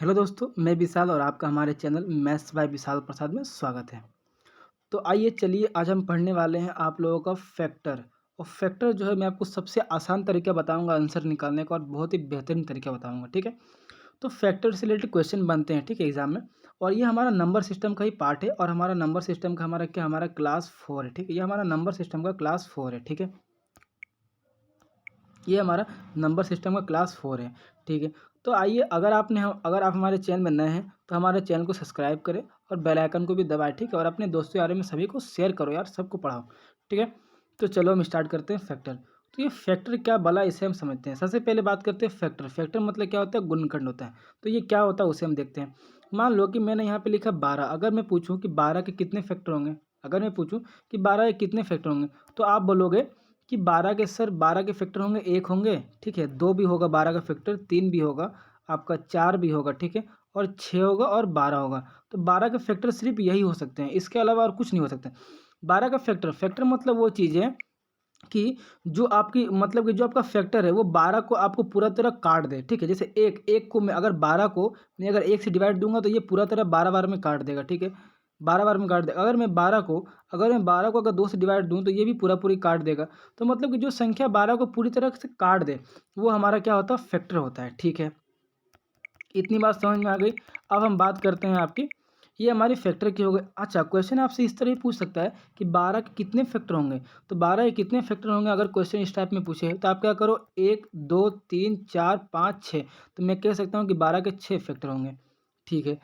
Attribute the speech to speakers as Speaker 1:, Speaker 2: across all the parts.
Speaker 1: Hello दोस्तों, मैं विशाल और आपका हमारे चैनल मैथ्स बाय विशाल प्रसाद में स्वागत है। तो आइए चलिए आज हम पढ़ने वाले हैं आप लोगों का फैक्टर। और फैक्टर जो है मैं आपको सबसे आसान तरीका बताऊंगा आंसर निकालने का और बहुत ही बेहतरीन तरीका बताऊंगा, ठीक है। तो फैक्टर से रिलेटेड क्वेश्चन बनते हैं, ठीक है, एग्जाम में। और ये हमारा नंबर सिस्टम का ही पार्ट है और हमारा नंबर सिस्टम का हमारा क्लास 4 है, ठीक है। ये हमारा नंबर सिस्टम का क्लास 4 है, ठीक है। ये हमारा नंबर सिस्टम का क्लास 4 है, ठीक है। तो आइए अगर आप हमारे चैनल में नए हैं तो हमारे चैनल को सब्सक्राइब करें और बेल आइकन को भी दबाएं, ठीक है। और अपने दोस्तों यारों में सभी को शेयर करो यार, सबको पढ़ाओ, ठीक है। तो चलो हम स्टार्ट करते हैं फैक्टर। तो ये फैक्टर क्या भला, इसे हम समझते हैं। सबसे पहले बात करते हैं फैक्टर। फैक्टर मतलब क्या होता है? गुणनखंड होता है। तो ये क्या होता है उसे हम देखते हैं। मान लो कि मैंने यहाँ पे लिखा 12। अगर मैं पूछूं कि 12 के कितने फैक्टर होंगे, अगर मैं पूछूं कि 12 के कितने फैक्टर होंगे, तो आप बोलोगे कि 12 के फैक्टर होंगे, एक होंगे, ठीक है, दो भी होगा 12 का फैक्टर, तीन भी होगा, आपका चार भी होगा, ठीक है, और छः होगा और 12 होगा। तो 12 के फैक्टर सिर्फ यही हो सकते हैं, इसके अलावा और कुछ नहीं हो सकते। 12 का फैक्टर फैक्टर मतलब वो चीज़ है कि जो आपकी मतलब कि जो आपका फैक्टर है वो 12 को आपको पूरा तरह काट दे, ठीक है। जैसे एक एक को मैं अगर 12 को मैं अगर एक से डिवाइड दूंगा तो ये पूरा तरह 12 बार में काट देगा, ठीक है। 12 बार में काट देगा। अगर मैं 12 को अगर 2 से डिवाइड दूं तो ये भी पूरा पूरी काट देगा। तो मतलब कि जो संख्या 12 को पूरी तरह से काट दे वो हमारा क्या होता है? फैक्टर होता है, ठीक है। इतनी बात समझ में आ गई। अब हम बात करते हैं आपकी, ये हमारी फैक्टर की हो गई। अच्छा, क्वेश्चन आपसे इस तरह ही पूछ सकता है कि 12 के कितने फैक्टर होंगे। तो 12 के कितने फैक्टर होंगे अगर क्वेश्चन इस टाइप में पूछे तो आप क्या करो, 1 2 3 4 5 6। तो मैं कह सकता हूँ कि 12 के 6 फैक्टर होंगे, ठीक है।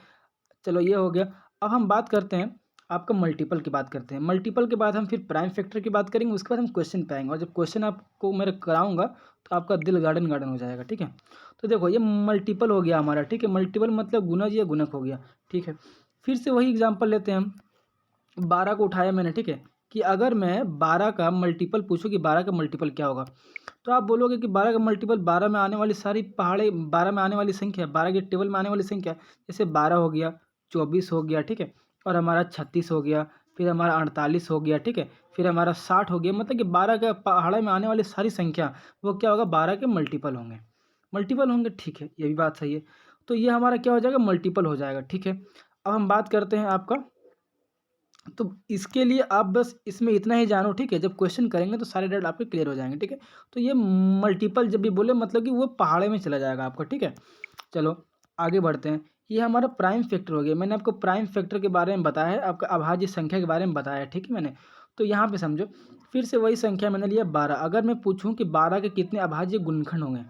Speaker 1: चलो ये हो गया। अब हम बात करते हैं आपका मल्टीपल की बात करते हैं। मल्टीपल के बाद हम फिर प्राइम फैक्टर की बात करेंगे, उसके बाद हम क्वेश्चन पे आएंगे। और जब क्वेश्चन आपको मैं कराऊंगा तो आपका दिल गार्डन गार्डन हो जाएगा, ठीक है। तो देखो ये मल्टीपल हो गया हमारा, ठीक है। मल्टीपल मतलब गुणज या गुणक हो गया, ठीक है। फिर से वही एग्जाम्पल लेते हैं हम। 12 को उठाया मैंने, ठीक है, कि अगर मैं 12 का मल्टीपल पूछूं कि 12 का मल्टीपल क्या होगा, तो आप बोलोगे कि 12 का मल्टीपल 12 में आने वाली सारी पहाड़े, 12 में आने वाली संख्या, 12 के टेबल में आने वाली संख्या, जैसे 12 हो गया, 24 हो गया, ठीक है, और हमारा 36 हो गया, फिर हमारा 48 हो गया, ठीक है, फिर हमारा 60 हो गया। मतलब कि 12 के पहाड़े में आने वाली सारी संख्या वो क्या होगा? 12 के मल्टीपल होंगे, ठीक है, ये भी बात सही है। तो ये हमारा क्या हो जाएगा? मल्टीपल हो जाएगा, ठीक है। अब हम बात करते हैं आपका, तो इसके लिए आप बस इसमें इतना ही जानो, ठीक है। जब क्वेश्चन करेंगे तो सारे डाउट आपके क्लियर हो जाएंगे, ठीक है। तो ये मल्टीपल जब भी बोले मतलब कि वो पहाड़े में चला जाएगा आपका, ठीक है। चलो आगे बढ़ते हैं। ये हमारा प्राइम फैक्टर हो गया। मैंने आपको प्राइम फैक्टर के बारे में बताया है, आपका अभाज्य संख्या के बारे में बताया है, ठीक है मैंने। तो यहाँ पे समझो, फिर से वही संख्या मैंने लिया 12। अगर मैं पूछूं कि 12 के कितने अभाज्य गुणनखंड होंगे,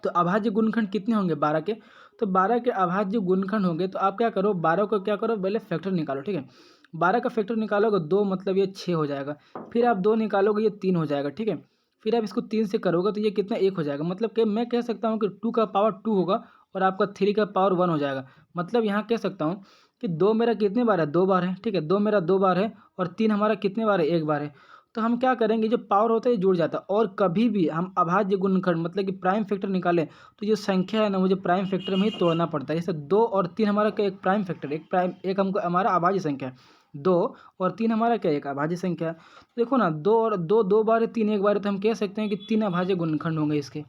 Speaker 1: तो अभाज्य गुणनखंड कितने होंगे 12 के? तो 12 के अभाज्य गुणनखंड होंगे तो आप क्या करो, 12 को क्या करो, पहले फैक्टर निकालो, ठीक है। 12 का फैक्टर निकालोगे 2, मतलब ये 6 हो जाएगा। फिर आप 2 निकालोगे, ये 3 हो जाएगा, ठीक है। फिर आप इसको 3 से करोगे तो ये कितना? 1 हो जाएगा। मतलब कि मैं कह सकता हूँ कि 2 का पावर 2 होगा और आपका 3 का पावर 1 हो जाएगा। मतलब यहाँ कह सकता हूँ कि 2 मेरा कितने बार है? 2 बार है, ठीक है। 2 मेरा 2 बार है और 3 हमारा कितने बार है? 1 बार है। तो हम क्या करेंगे, जो पावर होता है ये जुड़ जाता है। और कभी भी हम अभाज्य गुणनखंड मतलब कि प्राइम फैक्टर निकालें तो जो संख्या है ना, मुझे प्राइम फैक्टर में ही तोड़ना पड़ता है। जैसे 2 और 3 हमारा क्या? एक प्राइम फैक्टर, एक हमको हमारा अभाज्य संख्या है। 2 और 3 हमारा क्या? एक अभाज्य संख्या है। तो देखो ना, 2 और 2 2 बार है, 3 1 बार है, तो हम कह सकते हैं कि 3 अभाज्य गुणनखंड होंगे इसके,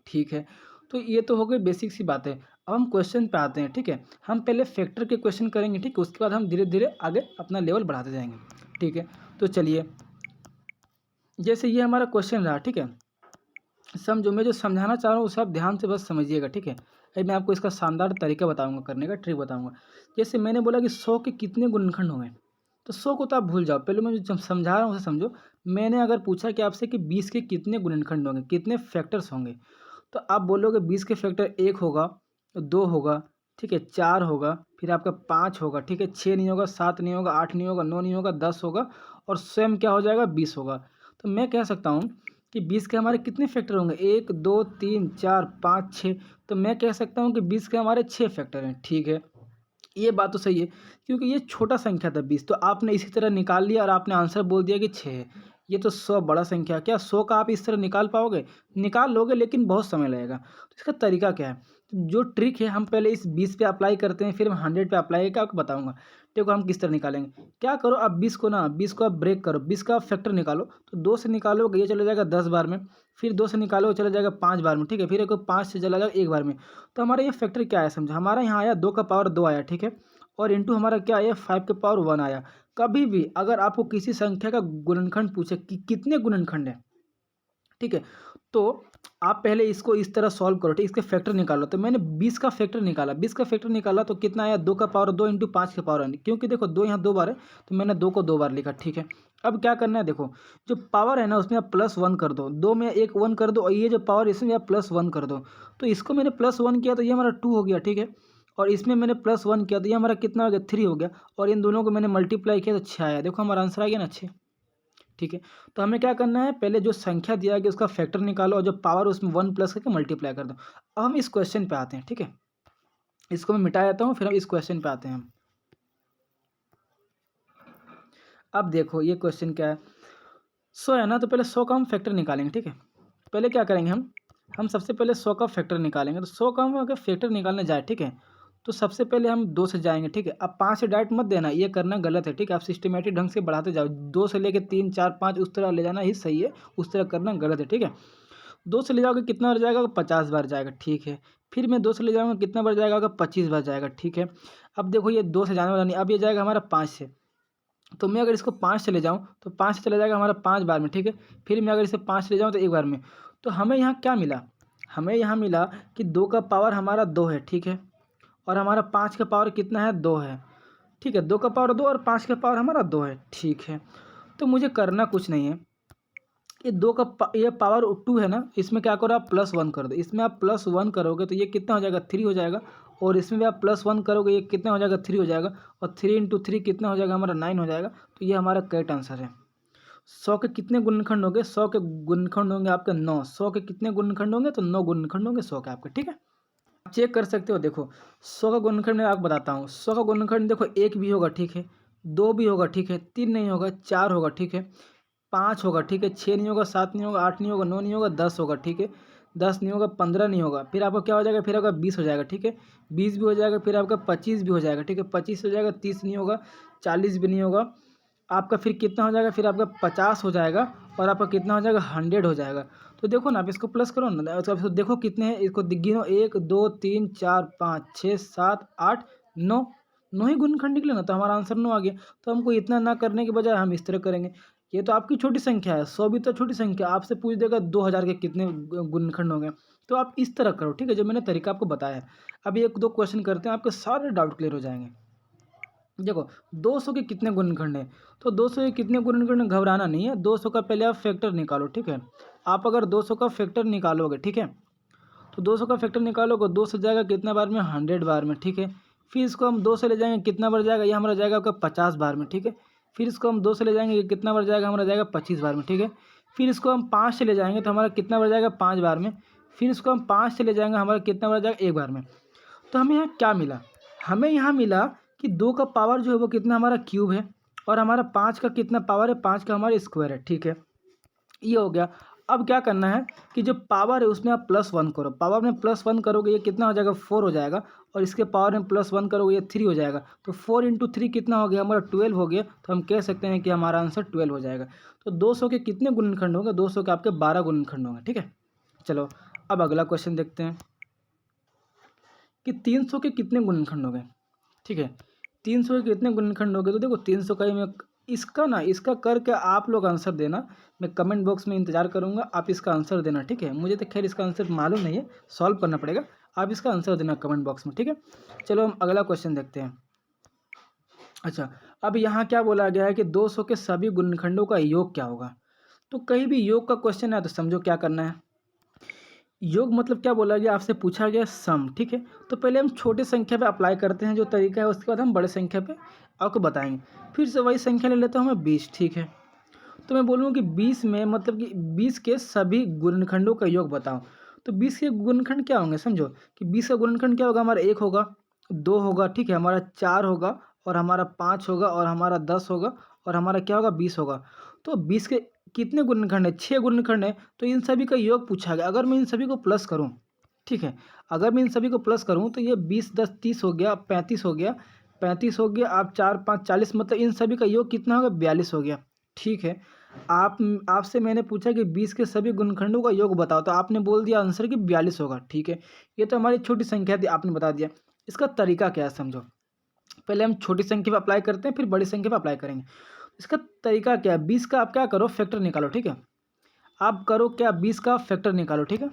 Speaker 1: ठीक है। तो ये तो हो गई बेसिक सी बात है। अब हम क्वेश्चन पे आते हैं, ठीक है। हम पहले फैक्टर के क्वेश्चन करेंगे, ठीक है, उसके बाद हम धीरे धीरे आगे अपना लेवल बढ़ाते जाएंगे, ठीक है। तो चलिए, जैसे ये हमारा क्वेश्चन रहा, ठीक है। समझो, मैं जो समझाना चाह रहा हूँ उसे आप ध्यान से बस समझिएगा, ठीक है। अभी मैं आपको इसका शानदार तरीका बताऊंगा, करने का ट्रिक बताऊंगा। जैसे मैंने बोला कि 100 के कितने गुणनखंड होंगे, तो 100 को तो आप भूल जाओ, पहले मैं जो समझा रहा हूँ उसे समझो। मैंने अगर पूछा कि आपसे कि 20 के कितने गुणनखंड होंगे, कितने फैक्टर्स होंगे, तो आप बोलोगे 20 के फैक्टर 1 होगा, 2 होगा, ठीक है, 4 होगा, फिर आपका 5 होगा, ठीक है, 6 नहीं होगा, 7 नहीं होगा, 8 नहीं होगा, 9 नहीं होगा, 10 होगा, और स्वयं क्या हो जाएगा? 20 होगा। तो मैं कह सकता हूँ कि 20 के हमारे कितने फैक्टर होंगे? 1 2 3 4 5 6। तो मैं कह सकता हूँ कि 20 के हमारे 6 फैक्टर हैं, ठीक है। ये बात तो सही है, क्योंकि ये छोटा संख्या था 20, तो आपने इसी तरह निकाल लिया और आपने आंसर बोल दिया कि 6 है। ये तो 100 बड़ा संख्या है। क्या 100 का आप इस तरह निकाल पाओगे? निकाल लोगे लेकिन बहुत समय लगेगा। तो इसका तरीका क्या है? तो जो ट्रिक है हम पहले इस 20 पे अप्लाई करते हैं, फिर हम 100 पे अप्लाई करके आपको बताऊँगा। देखो हम किस तरह निकालेंगे। क्या करो आप 20 को आप ब्रेक करो, 20 का आप फैक्टर निकालो। तो 2 से निकालोगे ये चला जाएगा 10 बार में, फिर 2 से निकालोगे चला जाएगा 5 बार में, ठीक है? फिर एक 5 से चला जाएगा 1 बार में। तो हमारा ये फैक्टर क्या आया समझो, हमारा यहाँ आया 2 का पावर 2 आया, ठीक है? और इंटू हमारा क्या आया 5 के पावर 1 आया। कभी भी अगर आपको किसी संख्या का गुणनखंड पूछे कि कितने गुणनखंड हैं, ठीक है? तो आप पहले इसको इस तरह सॉल्व करो, ठीक? इसके फैक्टर निकालो। तो मैंने 20 का फैक्टर निकाला, 20 का फैक्टर निकाला तो कितना आया 2 का पावर 2 इंटू 5 के पावर 1, क्योंकि देखो 2 यहाँ 2 बार है तो मैंने 2 को 2 बार लिखा, ठीक है? अब क्या करना है देखो, जो पावर है ना उसमें आप +1 कर दो, 2 में एक 1 कर दो और ये जो पावर इसमें आप +1 कर दो। तो इसको मैंने +1 किया तो ये हमारा 2 हो गया, ठीक है? और इसमें मैंने +1 किया तो ये हमारा कितना हो गया 3 हो गया, और इन दोनों को मैंने मल्टीप्लाई किया तो 6 आया। देखो हमारा आंसर आ गया ना 6, ठीक है? तो हमें क्या करना है, पहले जो संख्या दिया गया उसका फैक्टर निकालो और जो पावर उसमें 1 प्लस करके मल्टीप्लाई कर दो। अब हम इस क्वेश्चन पे आते हैं, ठीक है? इसको मैं मिटा देता हूँ, फिर हम इस क्वेश्चन पे आते हैं हम। अब देखो ये क्वेश्चन क्या है, 100 है ना, तो पहले 100 का हम फैक्टर निकालेंगे, ठीक है? पहले क्या करेंगे हम सबसे पहले 100 का फैक्टर निकालेंगे। तो 100 का हम अगर फैक्टर निकालने जाए, ठीक है? तो सबसे पहले हम 2 से जाएंगे, ठीक है? अब 5 से डायरेक्ट मत देना, ये करना गलत है, ठीक है? आप सिस्टमेटिक ढंग से बढ़ाते जाओ, 2 से लेके 3 4 5 उस तरह ले जाना ही सही है, उस तरह करना गलत है, ठीक है? 2 से ले जाओगे कितना बार जाएगा? 50 बार जाएगा, ठीक है? फिर मैं 2 से ले जाऊँगा कितना बार जाएगा? 25 बार जाएगा, ठीक है? अब देखो ये 2 से जाने वाला नहीं, अब ये जाएगा हमारा 5 से। तो मैं अगर इसको 5 से ले जाऊँ तो 5 से चला जाएगा हमारा 5 बार में, ठीक है? फिर मैं अगर इसे 5 से ले जाऊँ तो 1 बार में। तो हमें यहाँ क्या मिला? हमें यहाँ मिला कि 2 का पावर हमारा 2 है, ठीक है? और हमारा 5 का पावर कितना है? 2 है, ठीक है? 2 का पावर 2 और 5 का पावर हमारा 2 है, ठीक है? तो मुझे करना कुछ नहीं है, ये 2 का ये पावर 2 है ना, इसमें क्या करो आप +1 कर दो। इसमें आप +1 करोगे तो ये कितना हो जाएगा? 3 हो जाएगा, और इसमें भी आप +1 करोगे ये कितना हो जाएगा? 3 हो जाएगा, और 3 इंटू 3 कितना हो जाएगा? हमारा 9 हो जाएगा। तो ये हमारा करेक्ट आंसर है। 100 के कितने गुणनखंड होंगे? 100 के गुणनखंड होंगे आपके 9। 100 के कितने गुणनखंड होंगे? तो 9 गुणनखंड होंगे 100 के आपके, ठीक है? आप चेक कर सकते हो, देखो 100 का गुणनखंड मैं आपको बताता हूँ। 100 का गुणनखंड देखो 1 भी होगा, ठीक है? 2 भी होगा, ठीक है? 3 नहीं होगा, 4 होगा, ठीक है? 5 होगा, ठीक है? 6 नहीं होगा, 7 नहीं होगा, 8 नहीं होगा, 9 नहीं होगा, 10 होगा, ठीक है? 10 नहीं होगा, 15 नहीं होगा, फिर आपका क्या हो जाएगा? फिर आपका 20 हो जाएगा, ठीक है? 20 भी हो जाएगा, फिर आपका 25 भी हो जाएगा, ठीक है? 25 हो जाएगा, 30 नहीं होगा, 40 भी नहीं होगा, आपका फिर कितना हो जाएगा? फिर आपका 50 हो जाएगा, और आपका कितना हो जाएगा? 100 हो जाएगा। तो देखो ना, आप इसको प्लस करो ना, इसको देखो कितने हैं, इसको गिनो 1 2 3 4 5 6 7 8 9, 9 ही गुणनखंड निकले ना, तो हमारा आंसर 9 आ गया। तो हमको इतना ना करने के बजाय हम इस तरह करेंगे। ये तो आपकी छोटी संख्या है, 100 भी तो छोटी संख्या, आपसे पूछ देगा 2000 के कितने गुणनखंड होंगे। तो आप इस तरह करो, ठीक है? जो मैंने तरीका आपको बताया है। अब 1-2 क्वेश्चन करते हैं, आपके सारे डाउट क्लियर हो जाएंगे। देखो 200 के कितने गुणनखंड हैं? तो 200 के कितने गुणनखंड हैं, घबराना नहीं है। 200 का पहले आप फैक्टर निकालो, ठीक है? आप अगर 200 का फैक्टर निकालोगे, ठीक है? तो 200 का फैक्टर निकालोगे, 2 से जाएगा कितना बार में? 100 बार में, ठीक है? फिर इसको हम 2 से ले जाएंगे कितना बार जाएगा? ये हमारा जाएगा आपका 50 बार में, ठीक है? फिर इसको हम 2 से ले जाएंगे, ये कितना बार जाएगा? हमारा जाएगा 25 बार में, ठीक है? फिर इसको हम 5 से ले जाएंगे तो हमारा कितना बार जाएगा? 5 बार में। फिर इसको हम 5 से ले जाएंगे, हमारा कितना बार जाएगा? 1 बार में। तो हमें यहाँ क्या मिला? हमें यहाँ मिला कि 2 का पावर जो है वो कितना हमारा क्यूब है, और हमारा 5 का कितना पावर है? 5 का हमारा स्क्वायर है, ठीक है? ये हो गया। अब क्या करना है कि जो पावर है उसमें आप +1 करो। पावर में +1 करोगे ये कितना हो जाएगा? 4 हो जाएगा, और इसके पावर में +1 करोगे ये 3 हो जाएगा। तो 4 इंटू 3 कितना हो गया? हमारा 12 हो गया। तो हम कह सकते हैं कि हमारा आंसर 12 हो जाएगा। तो 200 के कितने गुणनखंड होंगे? 200 के आपके 12 गुणनखंड होंगे, ठीक है? चलो अब अगला क्वेश्चन देखते हैं कि 300 के कितने गुणनखंड हो गए, ठीक है? 300 के कितने गुणनखंड हो गए? तो देखो 300 का ही मैं इसका करके आप लोग आंसर देना। मैं कमेंट बॉक्स में इंतजार करूंगा, आप इसका आंसर देना, ठीक है? मुझे तो खैर इसका आंसर मालूम नहीं है, सॉल्व करना पड़ेगा। आप इसका आंसर देना कमेंट बॉक्स में, ठीक है? चलो हम अगला क्वेश्चन देखते हैं। अच्छा, अब यहाँ क्या बोला गया है कि 200 के सभी गुणनखंडों का योग क्या होगा? तो कहीं भी योग का क्वेश्चन है तो समझो क्या करना है। योग मतलब क्या बोला गया? आपसे पूछा गया सम, ठीक है? तो पहले हम छोटे संख्या पे अप्लाई करते हैं जो तरीका है, उसके बाद हम बड़े संख्या पे आपको बताएंगे। फिर से वही संख्या ले लेता हूँ मैं 20, ठीक है? तो मैं बोलूँ कि 20 में मतलब कि 20 के सभी गुणनखंडों का योग बताओ। तो 20 के गुणनखंड क्या होंगे समझो, कि 20 का गुणनखंड क्या होगा? हमारा 1 होगा, 2 होगा, ठीक है? हमारा 4 होगा, और हमारा 5 होगा, और हमारा 10 होगा, और हमारा क्या होगा? 20 होगा। तो 20 के कितने गुणनखंड है, 6 गुणनखंड है, तो इन सभी का योग पूछा गया। अगर मैं इन सभी को प्लस करूँ, ठीक है, अगर मैं इन सभी को प्लस करूँ तो ये 20 10 30 हो गया, 35 हो गया, 35 हो गया, आप 4 5 40, मतलब इन सभी का योग कितना होगा, 42 हो गया। ठीक है, आप आपसे मैंने पूछा कि 20 के सभी गुणनखंडों का योग बताओ, तो आपने बोल दिया आंसर कि 42 होगा। ठीक है, ये तो हमारी छोटी संख्या थी, आपने बता दिया। इसका तरीका क्या है समझो। पहले हम छोटी संख्या पे अप्लाई करते हैं, फिर बड़ी संख्या पे अप्लाई करेंगे। इसका तरीका क्या है, 20 का आप क्या करो, फैक्टर निकालो। ठीक है, आप करो क्या, 20 का फैक्टर निकालो। ठीक है,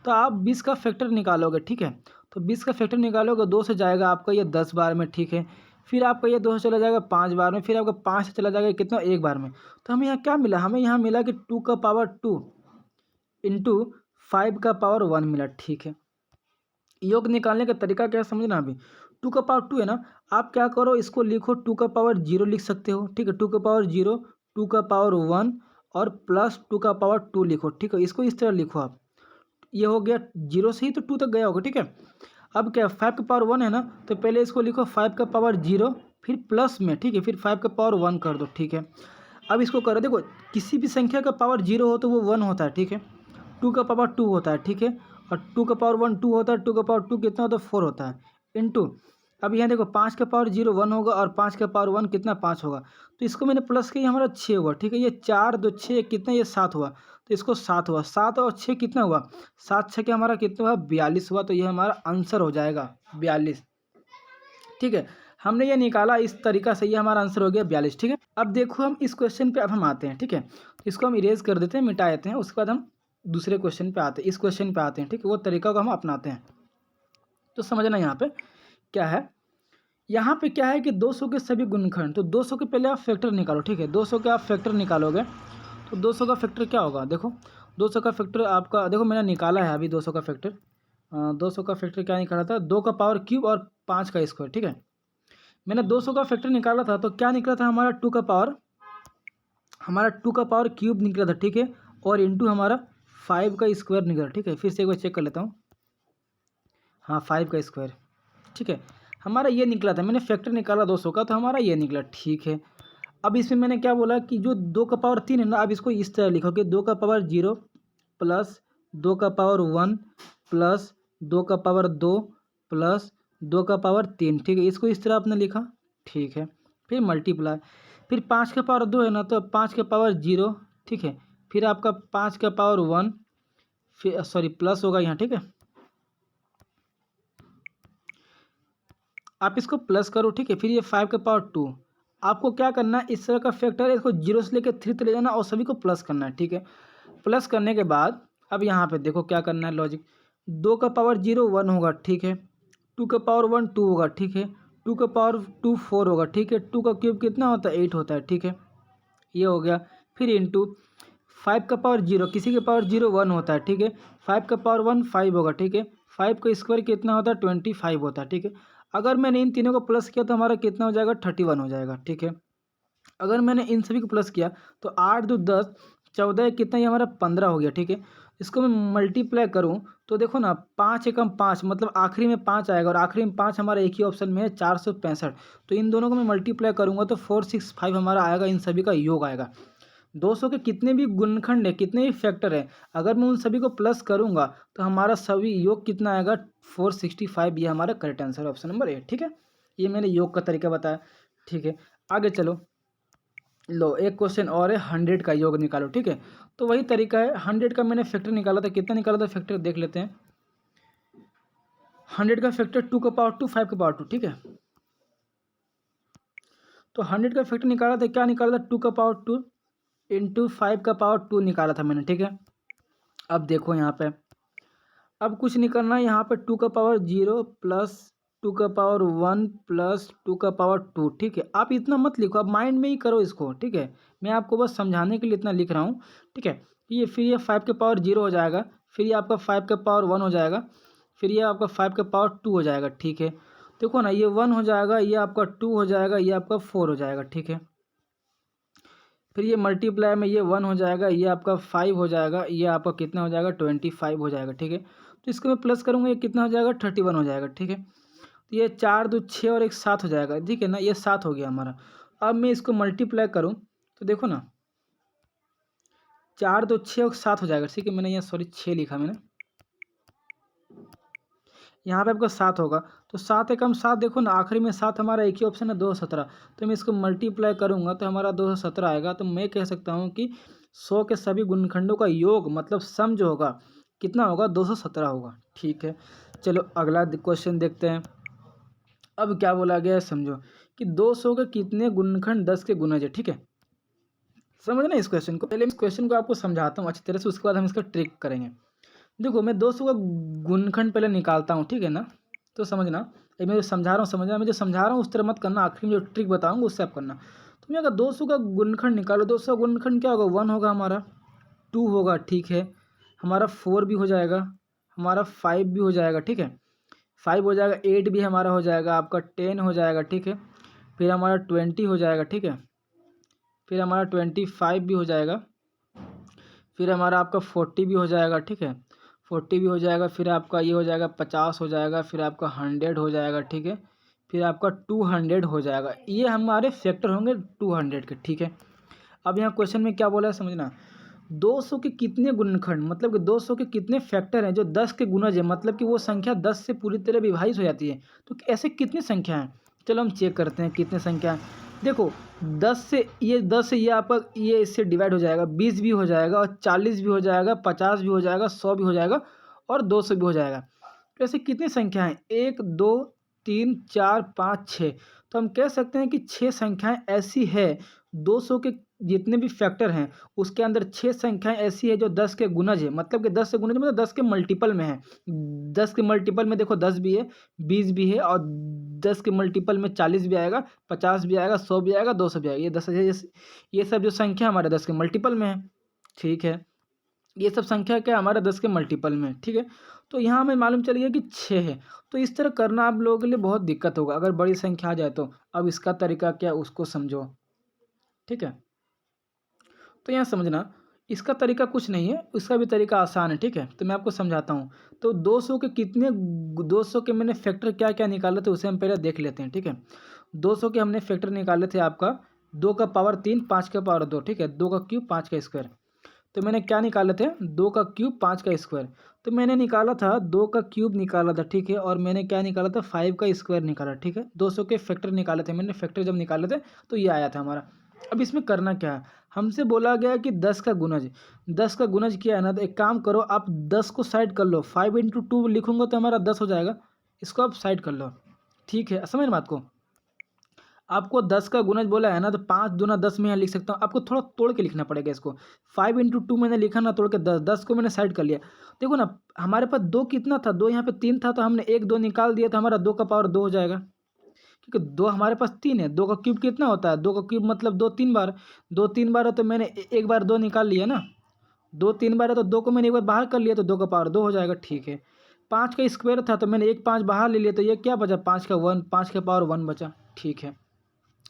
Speaker 1: तो आप 20 का फैक्टर निकालोगे। ठीक है, तो 20 का फैक्टर निकालोगे, 2 से जाएगा आपका ये 10 बार में। ठीक है, फिर आपका ये 2 से चला जाएगा 5 बार में, फिर आपका 5 से चला जाएगा कितना, 1 बार में। तो हमें यहाँ क्या मिला, हमें यहाँ मिला कि 2 का पावर 2 इंटू 5 का पावर 1 मिला। ठीक है, योग निकालने का तरीका क्या है समझना अभी। 2 का पावर 2 है ना, आप क्या करो, इसको लिखो 2 का पावर 0 लिख सकते हो। ठीक है, 2 का पावर 0, 2 का पावर 1 और प्लस 2 का पावर 2 लिखो। ठीक है, इसको इस तरह लिखो आप। ये हो गया, 0 से ही तो 2 तक गया होगा। ठीक है, अब क्या, 5 का पावर 1 है ना, तो पहले इसको लिखो 5 का पावर 0, फिर प्लस में। ठीक है, फिर 5 का पावर 1 कर दो। ठीक है, अब इसको करो, देखो किसी भी संख्या का पावर 0 हो तो वो 1 होता है। ठीक है, 2 का पावर 2 होता है। ठीक है, और 2 का पावर 1 2 होता है, 2 का पावर 2 कितना होता है, 4 होता है, इंटू। अब यहाँ देखो 5 का पावर 0 1 होगा, और 5 का पावर 1 कितना, 5 होगा। तो इसको मैंने प्लस किया, हमारा 6 हुआ। ठीक है, ये 4 2 6 कितना, ये 7 हुआ, तो इसको 7 हुआ। 7 और 6 कितना हुआ, 7 6 के हमारा कितना हुआ, 42 हुआ। तो ये हमारा आंसर हो जाएगा 42। ठीक है, हमने ये निकाला इस तरीका से, ये हमारा आंसर हो गया 42। ठीक है, अब देखो हम इस क्वेश्चन पे अब हम आते हैं। ठीक है, तो इसको हम इरेज कर देते हैं, मिटा देते हैं, उसके बाद हम दूसरे क्वेश्चन पे आते हैं, इस क्वेश्चन पे आते हैं। ठीक है, वो तरीका को हम अपनाते हैं। तो समझना यहाँ पे क्या है, यहाँ पे क्या है कि 200 के सभी गुणनखंड, तो 200 के पहले आप फैक्टर निकालो। ठीक है, 200 के आप फैक्टर निकालोगे तो 200 का फैक्टर क्या होगा, देखो 200 का फैक्टर आपका, देखो मैंने निकाला है अभी 200 का फैक्टर। 200 का फैक्टर क्या निकाला था, 2 का पावर क्यूब और 5 का स्क्वायर। ठीक है, मैंने 200 का फैक्टर निकाला था, तो क्या निकला था हमारा, 2 का पावर, हमारा 2 का पावर क्यूब निकला था। ठीक है, और इंटू हमारा 5 का स्क्वायर निकला। ठीक है, फिर से एक बार चेक कर लेता हूँ, हाँ 5 का स्क्वायर। ठीक है, हमारा ये निकला था, मैंने फैक्टर निकाला 200 का, तो हमारा ये निकला। ठीक है, अब इसमें मैंने क्या बोला कि जो 2 का पावर 3 है ना, अब इसको इस तरह लिखो कि 2 का पावर 0 प्लस 2 का पावर 1 प्लस 2 का पावर 2 प्लस 2 का पावर 3। ठीक है, इसको इस तरह आपने लिखा। ठीक है, फिर मल्टीप्लाई, फिर 5 का पावर 2 है ना, तो 5 का पावर 0। ठीक है, फिर आपका 5 का पावर 1, फिर सॉरी प्लस होगा यहाँ। ठीक है, आप इसको प्लस करो। ठीक है, फिर ये 5 का पावर 2, आपको क्या करना है, इस तरह का फैक्टर है, इसको 0 से लेकर 3 तक ले जाना और सभी को प्लस करना है। ठीक है, प्लस करने के बाद अब यहाँ पे देखो क्या करना है, लॉजिक। 2 का पावर 0 1 होगा। ठीक है, 2 का पावर 1 2 होगा। ठीक है, 2 का पावर 2 4 होगा। ठीक है, 2 का क्यूब कितना होता है, 8 होता है। ठीक है, ये हो गया, फिर इंटू 5 का पावर 0, किसी के पावर 0 1 होता है। ठीक है, 5 का पावर 1 5 होगा। ठीक है, 5 का स्क्वायर कितना होता है, 25 होता है। ठीक है, अगर मैंने इन तीनों को प्लस किया तो हमारा कितना हो जाएगा, 31 हो जाएगा। ठीक है, अगर मैंने इन सभी को प्लस किया तो 8 2 10 14 कितना, ये हमारा 15 हो गया। ठीक है, इसको मैं मल्टीप्लाई करूँ तो देखो ना, 5 एकम 5, मतलब आखिरी में 5 आएगा, और आखिरी में 5 हमारा एक ही ऑप्शन में है, 465। तो इन दोनों को मैं मल्टीप्लाई करूँगा तो 465 हमारा आएगा, इन सभी का योग आएगा। 200 के कितने भी गुणनखंड है, कितने भी फैक्टर है, अगर मैं उन सभी को प्लस करूँगा तो हमारा सभी योग कितना आएगा, 465। ये हमारा करेक्ट आंसर है, ऑप्शन नंबर ए। ठीक है, ये मैंने योग का तरीका बताया। ठीक है, आगे चलो, लो एक क्वेश्चन और है, 100 का योग निकालो। ठीक है, तो वही तरीका है, 100 का मैंने फैक्टर निकाला था, कितना निकाला था फैक्टर देख लेते हैं। 100 का फैक्टर 2 का पावर 2 5 का पावर 2। ठीक है, तो 100 का फैक्टर निकाला था, क्या निकाला था, 2 का पावर 2 इंटू 5 का पावर 2 निकाला था मैंने। ठीक है, अब देखो यहाँ पे, अब कुछ नहीं करना है, यहाँ पे 2 का पावर 0 प्लस 2 का पावर 1 प्लस 2 का पावर 2। ठीक है, आप इतना मत लिखो, आप माइंड में ही करो इसको। ठीक है, मैं आपको बस समझाने के लिए इतना लिख रहा हूँ। ठीक है, ये फिर ये 5 के पावर 0 हो जाएगा, फिर ये आपका 5 का पावर 1 हो जाएगा, फिर ये आपका 5 का पावर 2 हो जाएगा। ठीक है, देखो ना, ये 1 हो जाएगा, ये आपका 2 हो जाएगा, ये आपका 4 हो जाएगा। ठीक है, फिर ये मल्टीप्लाई में ये 1 हो जाएगा, ये आपका 5 हो जाएगा, ये आपका कितना हो जाएगा, 25 हो जाएगा। ठीक है, तो इसको मैं प्लस करूँगा, ये कितना हो जाएगा, 31 हो जाएगा। ठीक है, तो ये 4 2 6 और एक 7 हो जाएगा। ठीक है ना, ये 7 हो गया हमारा। अब मैं इसको मल्टीप्लाई करूँ तो देखो ना, 4 2 6 और 7 हो जाएगा, ठीक है। मैंने यहाँ सॉरी 6 लिखा मैंने, यहाँ पे आपका 7 होगा। तो 7 एकम 7, देखो ना आखिरी में 7 हमारा एक ही ऑप्शन है 217। तो मैं इसको मल्टीप्लाई करूँगा तो हमारा 217 आएगा। तो मैं कह सकता हूँ कि 100 के सभी गुणनखंडों का योग मतलब सम जो होगा कितना होगा, 217 होगा, ठीक है। चलो अगला क्वेश्चन देखते हैं। अब क्या बोला गया है समझो कि 200 के कितने गुणनखंड 10 के गुणज है, ठीक है। समझ ना इस क्वेश्चन को, पहले इस क्वेश्चन को आपको समझाता हूँ अच्छी तरह से, उसके बाद हम इसका ट्रिक करेंगे। देखो मैं 200 का गुणनखंड पहले निकालता हूँ, ठीक है ना। तो समझना, ये मैं जो समझा रहा हूँ समझना, मैं जो समझा रहा हूँ उस तरह मत करना, आखिर में जो ट्रिक बताऊँगा उससे आप करना। तो मैं अगर 200 का गुणनखंड निकालो, 200 का गुणनखंड क्या होगा, 1 होगा हमारा, 2 होगा, ठीक है। हमारा 4 भी हो जाएगा, हमारा 5 भी हो जाएगा, ठीक है। 5 हो जाएगा, 8 भी हमारा हो जाएगा, आपका 10 हो जाएगा, ठीक है। फिर हमारा 20 हो जाएगा, ठीक है। फिर हमारा 25 भी हो जाएगा। फिर हमारा आपका 40 भी हो जाएगा, ठीक है। 40 भी हो जाएगा। फिर आपका ये हो जाएगा 50 हो जाएगा। फिर आपका 100 हो जाएगा, ठीक है। फिर आपका 200 हो जाएगा। ये हमारे फैक्टर होंगे 200 के, ठीक है। अब यहाँ क्वेश्चन में क्या बोला है समझना, 200 के कितने गुणनखंड मतलब कि 200 के कितने फैक्टर हैं जो 10 के गुणज है, मतलब कि वो संख्या 10 से पूरी तरह विभाजित हो जाती है। तो ऐसे कितनी संख्या हैं, चलो हम चेक करते हैं कितने संख्या हैं। देखो 10 से ये आपका ये इससे डिवाइड हो जाएगा, 20 भी हो जाएगा और 40 भी हो जाएगा, 50 भी हो जाएगा, 100 भी हो जाएगा और 200 भी हो जाएगा। तो ऐसे कितनी संख्या हैं, 1 2 3 4 5 6। तो हम कह सकते हैं कि 6 संख्याएं ऐसी है, 200 के जितने भी फैक्टर हैं उसके अंदर 6 संख्याएं ऐसी है जो 10 के गुणज है, मतलब कि 10 से गुणज मतलब 10 के मल्टीपल में है। 10 के मल्टीपल में देखो 10 भी है, 20 भी है और 10 के मल्टीपल में 40 भी आएगा, 50 भी आएगा, 100 भी आएगा, 200 भी आएगा। ये सब जो संख्या हमारे 10 के मल्टीपल में है, ठीक है। ये सब संख्या क्या हमारा 10 के मल्टीपल में, ठीक है। तो यहाँ हमें मालूम चल गया कि 6 है। तो इस तरह करना आप लोगों के लिए बहुत दिक्कत होगा अगर बड़ी संख्या आ जाए तो। अब इसका तरीका क्या उसको समझो, ठीक है। तो यहाँ समझना, इसका तरीका कुछ नहीं है, इसका भी तरीका आसान है, ठीक है। तो मैं आपको समझाता हूँ। तो 200 के कितने 200 के मैंने फैक्टर क्या क्या निकाले थे उसे हम पहले देख लेते हैं, ठीक है। 200 के हमने फैक्टर निकाले थे आपका 2 का पावर 3 5 का पावर 2, ठीक है। 2 का क्यूब 5 का स्क्वायर। तो मैंने क्या निकाले थे, 2 का क्यूब 5 का स्क्वायर। तो मैंने निकाला था 2 का क्यूब निकाला था, ठीक है। और मैंने क्या निकाला था, 5 का स्क्वायर निकाला, ठीक है। 200 के फैक्टर निकाले थे मैंने, फैक्टर जब निकाले थे तो ये आया था हमारा। अब इसमें करना क्या है, हमसे बोला गया कि 10 का गुणज, 10 का गुणज किया है ना। तो एक काम करो, आप 10 को साइड कर लो, 5 इंटू 2 लिखूंगा तो हमारा 10 हो जाएगा। इसको आप साइड कर लो, ठीक है। समझ बात को, आपको 10 का गुणज बोला है ना, तो 5 दूना 10 में यहाँ लिख सकता हूँ। आपको थोड़ा तोड़ के लिखना पड़ेगा इसको। 5 इंटू 2 मैंने लिखा ना, तोड़ के 10, 10 को मैंने साइड कर लिया। देखो ना हमारे पास 2 कितना था, 2 यहाँ पे 3 था, तो हमने 1 2 निकाल दिया तो हमारा 2 का पावर 2 हो जाएगा, क्योंकि 2 हमारे पास 3 है। 2 का क्यूब कितना होता है, 2 का क्यूब मतलब 2 3 बार, 2 3 बार है तो मैंने एक बार 2 निकाल लिया ना। 2 3 बार है तो 2 को मैंने एक बार बाहर कर लिया तो 2 का पावर 2 हो जाएगा, ठीक है। 5 का स्क्वायर था तो मैंने एक 5 बाहर ले लिया तो ये क्या बचा, 5 का 1, 5 का पावर 1 बचा, ठीक है।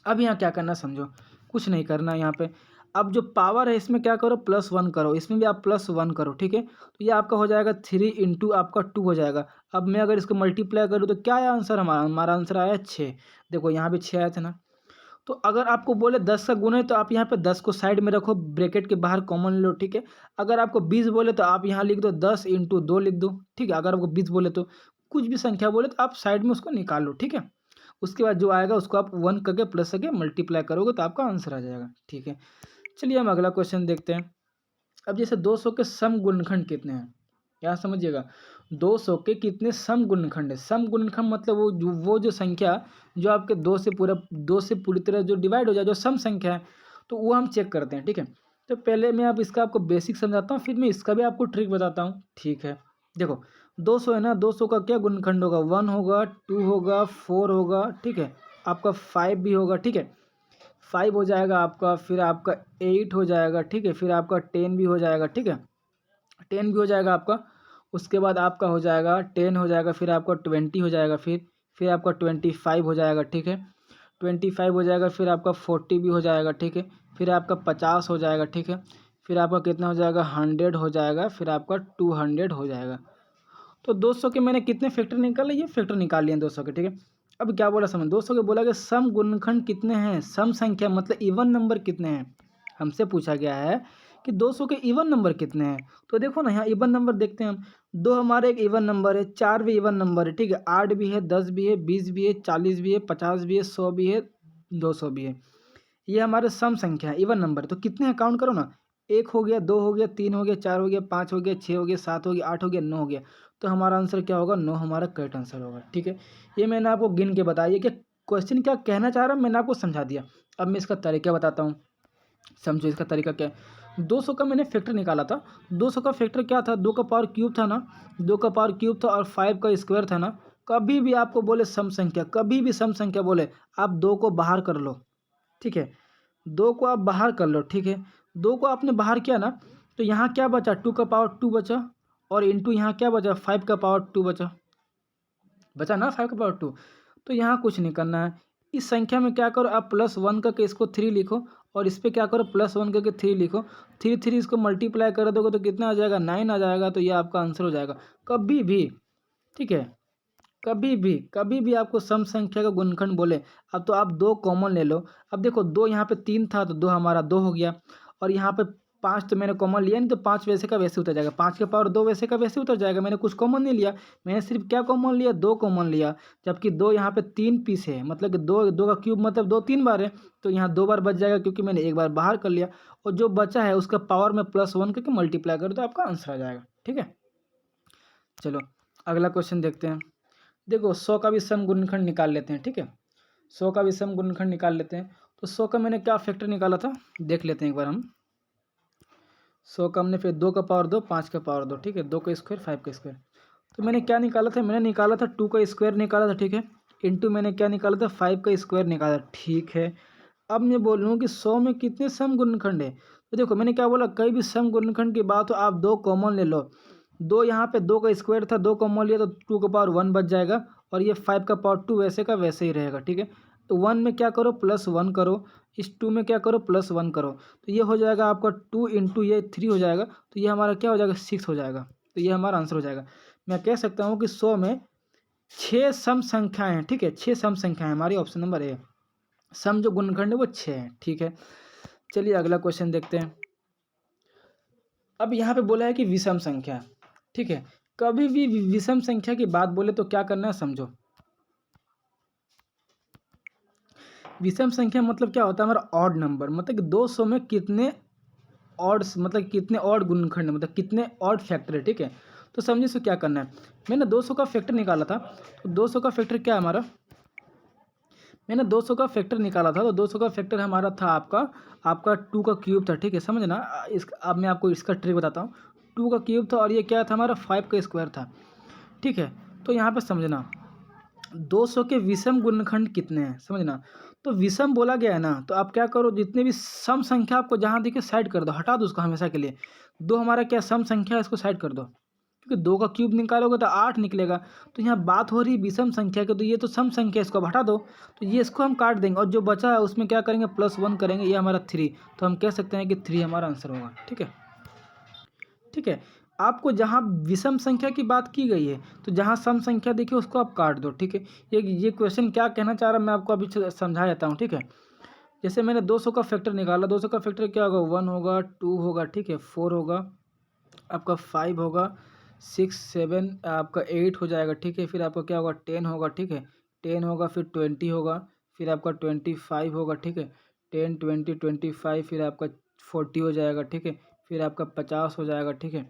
Speaker 1: अब यहाँ क्या करना समझो, कुछ नहीं करना यहाँ पे। अब जो पावर है इसमें क्या करो, +1 करो, इसमें भी आप +1 करो, ठीक है। तो ये आपका हो जाएगा 3 इंटू आपका 2 हो जाएगा। अब मैं अगर इसको मल्टीप्लाई करूँ तो क्या आया आंसर, हमारा आंसर आया 6। देखो यहाँ भी 6 आया था ना। तो अगर आपको बोले 10 का गुण है तो आप यहाँ पे 10 को साइड में रखो, ब्रैकेट के बाहर कॉमन लो, ठीक है। अगर आपको 20 बोले तो आप यहाँ लिख दो 10 इंटू 2 लिख दो, ठीक है। अगर आपको 20 बोले तो कुछ भी संख्या बोले तो आप साइड में उसको निकाल लो, ठीक है। उसके बाद जो आएगा उसको आप 1 करके प्लस करके मल्टीप्लाई करोगे तो आपका आंसर आ जाएगा, ठीक है। चलिए हम अगला क्वेश्चन देखते हैं। अब जैसे 200 के सम गुणनखंड कितने हैं, यहाँ समझिएगा। 200 के कितने सम गुणनखंड है, सम गुणनखंड मतलब वो जो संख्या जो आपके 2 से पूरी तरह जो डिवाइड हो जाए, जो सम संख्या है, तो वो हम चेक करते हैं, ठीक है। तो पहले मैं अब इसका आपको बेसिक समझाता हूँ, फिर मैं इसका भी आपको ट्रिक बताता हूँ, ठीक है। देखो 200 है ना, 200 का क्या गुणनखंड होगा, 1 होगा, 2 होगा, 4 होगा, ठीक है। आपका 5 भी होगा, ठीक है। 5 हो जाएगा आपका, फिर आपका 8 हो जाएगा, ठीक है। फिर आपका 10 भी हो जाएगा, ठीक है। 10 भी हो जाएगा आपका। उसके बाद आपका हो जाएगा 10 हो जाएगा, फिर आपका 20 हो जाएगा, फिर आपका 25 हो जाएगा, ठीक है। 25 हो जाएगा, फिर आपका 40 भी हो जाएगा, ठीक है। फिर आपका 50 हो जाएगा, ठीक है। फिर आपका कितना हो जाएगा, 100 हो जाएगा, फिर आपका 200 हो जाएगा। तो 200 के मैंने कितने फैक्टर निकाले, ये फैक्टर निकाल लिए 200 के, ठीक है। अब क्या बोला समझ, 200 के बोला कि सम गुणनखंड कितने हैं, सम संख्या मतलब इवन नंबर कितने हैं। हमसे पूछा गया है कि 200 के इवन नंबर कितने हैं। तो देखो ना यहाँ इवन नंबर देखते हैं हम, 2 हमारे एक इवन नंबर है, 4 भी इवन नंबर है, ठीक है, 8 भी है, 10 भी है, 20 भी है, 40 भी है, 50 भी है, 100 भी है, 200 भी है। ये हमारे सम संख्या है, इवन नंबर। तो कितने हैं काउंट करो ना, 1 हो गया, 2 हो गया, 3 हो गया, 4 हो गया, 5 हो गया, 6 हो गया, 7 हो गया, 8 हो गया, 9 हो गया। तो हमारा आंसर क्या होगा, 9 हमारा करेक्ट आंसर होगा। ठीक है, ये मैंने आपको गिन के बताया कि क्वेश्चन क्या कहना चाह रहा है, मैंने आपको समझा दिया। अब मैं इसका तरीका बताता हूँ, समझो इसका तरीका क्या है। 200 का मैंने फैक्टर निकाला था। 200 का फैक्टर क्या था, 2 का पावर क्यूब था ना, 2 का पावर क्यूब था और 5 का स्क्वायर था ना। कभी भी आपको बोले सम संख्या, कभी भी सम संख्या बोले, आप 2 को बाहर कर लो। ठीक है, 2 को आप बाहर कर लो। ठीक है, 2 को आपने बाहर किया ना, तो यहाँ क्या बचा, 2 का पावर 2 बचा, और इंटू यहाँ क्या बचा, 5 का पावर 2 बचा, बचा ना 5 का पावर 2। तो यहाँ कुछ नहीं करना है। इस संख्या में क्या करो, आप +1 करके इसको 3 लिखो, और इस पर क्या करो, +1 करके 3 लिखो। 3 इसको मल्टीप्लाई कर दोगे तो कितना आ जाएगा, 9 आ जाएगा। तो ये आपका आंसर हो जाएगा। कभी भी, ठीक है, कभी भी आपको सम संख्या का गुणनखंड बोले, अब तो आप 2 कॉमन ले लो। अब देखो 2 यहाँ पे 3 था तो 2 हमारा 2 हो गया, और यहाँ पे 5 तो मैंने कॉमन लिया नहीं, तो 5 वैसे का वैसे उतर जाएगा, 5 के पावर 2 वैसे का वैसे उतर जाएगा। मैंने कुछ कॉमन नहीं लिया, मैंने सिर्फ क्या कॉमन लिया, 2 कॉमन लिया। जबकि 2 यहाँ पे 3 पीस है, मतलब कि 2 का क्यूब मतलब 2 3 बार है, तो यहाँ 2 बार बच जाएगा क्योंकि मैंने एक बार बाहर कर लिया। और जो बचा है उसका पावर में +1 करके मल्टीप्लाई कर दो, आपका आंसर आ जाएगा। ठीक है, चलो अगला क्वेश्चन देखते हैं। देखो 100 का भी सम गुणनखंड निकाल लेते हैं। ठीक है, 100 का भी सम गुणनखंड निकाल लेते हैं। तो 100 का मैंने क्या फैक्टर निकाला था, देख लेते हैं एक बार हम। 100 का हमने फिर 2 का पावर 2, 5 का पावर 2, ठीक है, 2 का स्क्वायर, 5 का स्क्वायर। तो मैंने क्या निकाला था, मैंने निकाला था 2 का स्क्वायर निकाला था। ठीक है, इंटू मैंने क्या निकाला था, 5 का स्क्वायर निकाला। ठीक है, अब मैं बोल रहा हूँ कि 100 में कितने सम गुणनखंड है। तो देखो मैंने क्या बोला, कई भी सम गुणनखंड की बात हो आप 2 कॉमन ले लो। 2 यहाँ पे 2 का स्क्वायर था, 2 कॉमन लिया तो 2 का पावर 1 बच जाएगा, और ये 5 का पावर 2 वैसे का वैसे ही रहेगा। ठीक है, तो 1 में क्या करो, +1 करो, इस 2 में क्या करो, +1 करो। तो ये हो जाएगा आपका 2 इंटू ये 3 हो जाएगा, तो ये हमारा क्या हो जाएगा, 6 हो जाएगा। तो ये हमारा आंसर हो जाएगा। मैं कह सकता हूँ कि 100 में 6 सम संख्याएँ हैं। ठीक है, 6 सम संख्याएँ हमारी, ऑप्शन नंबर ए। सम जो गुणनखंड है वो 6 है। ठीक है, चलिए अगला क्वेश्चन देखते हैं। अब यहाँ पे बोला है कि विषम संख्या। ठीक है, कभी भी विषम संख्या की बात बोले तो क्या करना है, समझो। विषम संख्या मतलब क्या होता है, हमारा ऑड नंबर, मतलब कि 200 में कितने ऑड्स, मतलब कितने ऑड गुणनखंड, मतलब कितने ऑड फैक्टर है। ठीक है, तो समझिए इसको क्या करना है। मैंने 200 का फैक्टर निकाला था, तो 200 का फैक्टर क्या है हमारा, मैंने 200 का फैक्टर निकाला था। तो 200 का फैक्टर हमारा था आपका 2 का क्यूब था। ठीक है, समझना। अब मैं आपको इसका ट्रिक बताता हूँ। 2 का क्यूब था और ये क्या था हमारा, 5 का स्क्वायर था। ठीक है, तो यहाँ पे समझना 200 के विषम गुणनखंड कितने हैं, समझना। तो विषम बोला गया है ना, तो आप क्या करो, जितने भी सम संख्या आपको जहाँ दिखे साइड कर दो, हटा दो उसको हमेशा के लिए। 2 हमारा क्या सम संख्या है, इसको साइड कर दो, क्योंकि 2 का क्यूब निकालोगे तो 8 निकलेगा। तो यहाँ बात हो रही है विषम संख्या की, तो ये तो सम संख्या है, इसको अब हटा दो। तो ये इसको हम काट देंगे, और जो बचा है उसमें क्या करेंगे, +1 करेंगे, ये हमारा 3। तो हम कह सकते हैं कि 3 हमारा आंसर होगा। ठीक है, ठीक है, आपको जहाँ विषम संख्या की बात की गई है, तो जहाँ सम संख्या देखिए उसको आप काट दो। ठीक है, ये क्वेश्चन क्या कहना चाह रहा है मैं आपको अभी समझा देता हूँ। ठीक है, जैसे मैंने 200 का फैक्टर निकाला, 200 का फैक्टर क्या होगा, 1 होगा, 2 होगा, ठीक है, 4 होगा, आपका 5 होगा, 6 7 आपका 8 हो जाएगा। ठीक है, फिर आपका क्या होगा, 10 होगा। ठीक है, 10 होगा, फिर 20 होगा, फिर आपका 25 होगा। ठीक है, 10 20 25, फिर आपका 40 हो जाएगा। ठीक है, फिर आपका 50 हो जाएगा। ठीक है,